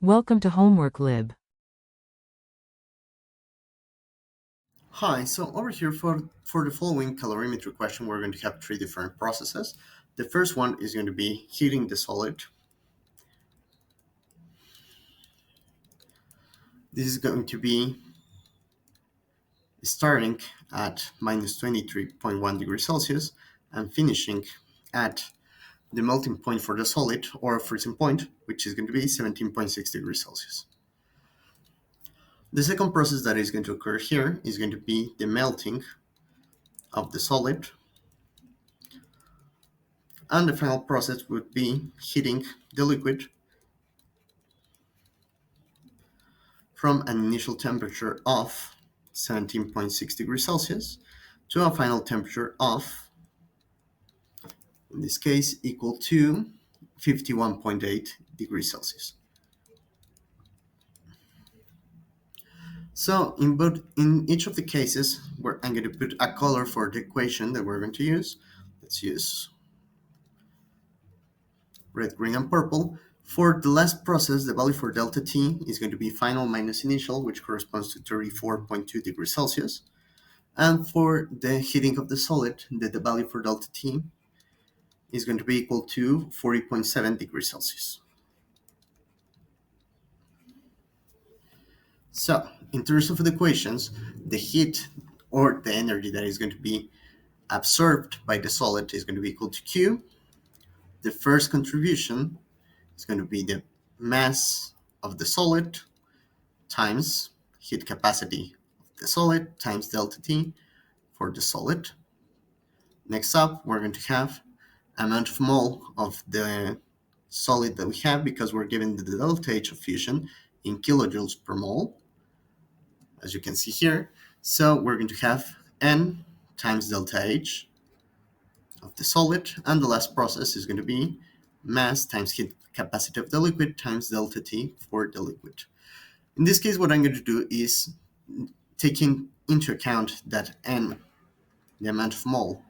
Welcome to Homework Lib. Hi, so over here for the following calorimetry question, we're going to have three different processes. The first one is going to be heating the solid. This is going to be starting at minus 23.1 degrees Celsius and finishing at the melting point for the solid or freezing point, which is going to be 17.6 degrees Celsius. The second process that is going to occur here is going to be the melting of the solid. And the final process would be heating the liquid from an initial temperature of 17.6 degrees Celsius to a final temperature of, in this case, equal to 51.8 degrees Celsius. So in each of the cases where I'm going to put a color for the equation that we're going to use, let's use red, green, and purple. For the last process, the value for delta T is going to be final minus initial, which corresponds to 34.2 degrees Celsius. And for the heating of the solid, the value for delta T is going to be equal to 40.7 degrees Celsius. So, in terms of the equations, the heat or the energy that is going to be absorbed by the solid is going to be equal to Q. The first contribution is going to be the mass of the solid times heat capacity of the solid times delta T for the solid. Next up, we're going to have amount of mole of the solid that we have because we're given the delta H of fusion in kilojoules per mole, as you can see here. So we're going to have N times delta H of the solid, and the last process is going to be mass times heat capacity of the liquid times delta T for the liquid. In this case, what I'm going to do is taking into account that N, the amount of mole,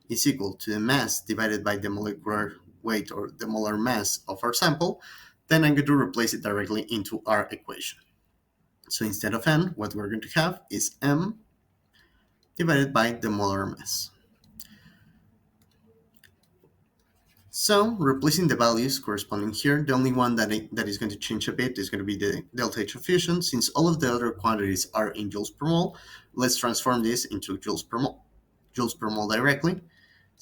is equal to the mass divided by the molecular weight or the molar mass of our sample, then I'm going to replace it directly into our equation. So instead of N, what we're going to have is M divided by the molar mass. So replacing the values corresponding here, the only one that is going to change a bit is going to be the delta H of fusion. Since all of the other quantities are in joules per mole, let's transform this into joules per mole directly.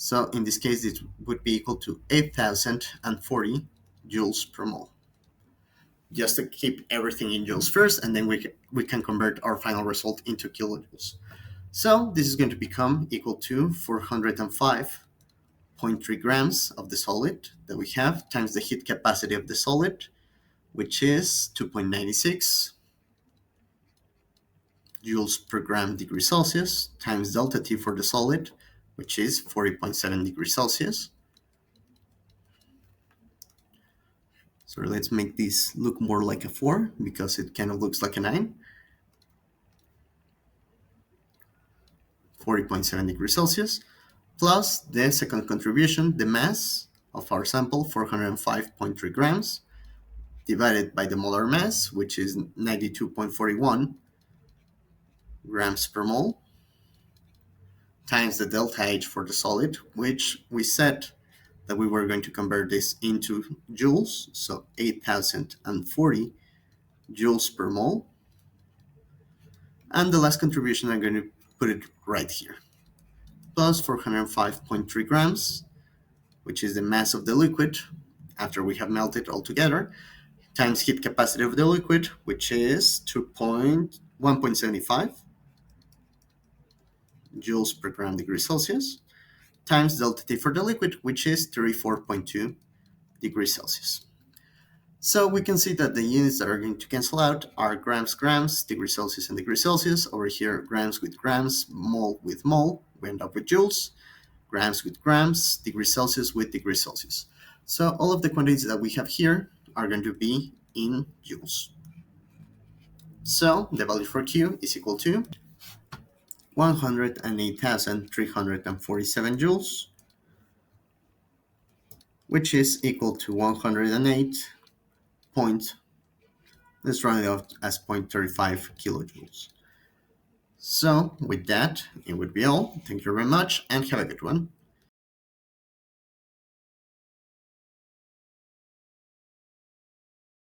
So in this case, it would be equal to 8,040 joules per mole. Just to keep everything in joules first, and then we can convert our final result into kilojoules. So this is going to become equal to 405.3 grams of the solid that we have times the heat capacity of the solid, which is 2.96 joules per gram degree Celsius, times delta T for the solid, which is 40.7 degrees Celsius. So let's make this look more like a 4 because it kind of looks like a 9. 40.7 degrees Celsius, plus the second contribution, the mass of our sample, 405.3 grams, divided by the molar mass, which is 92.41 grams per mole, times the delta H for the solid, which we said that we were going to convert this into joules, so 8,040 joules per mole. And the last contribution, I'm going to put it right here, plus 405.3 grams, which is the mass of the liquid after we have melted all together, times heat capacity of the liquid, which is 1.75 joules per gram degree Celsius, times delta T for the liquid, which is 34.2 degrees Celsius. So we can see that the units that are going to cancel out are grams, grams, degrees Celsius, and degrees Celsius. Over here, grams with grams, mole with mole, we end up with joules, grams with grams, degrees Celsius with degrees Celsius. So all of the quantities that we have here are going to be in joules. So the value for Q is equal to 108,347 joules, which is equal to 108.3 point, let's run it off as 0.35 kilojoules. So with that, it would be all. Thank you very much and have a good one.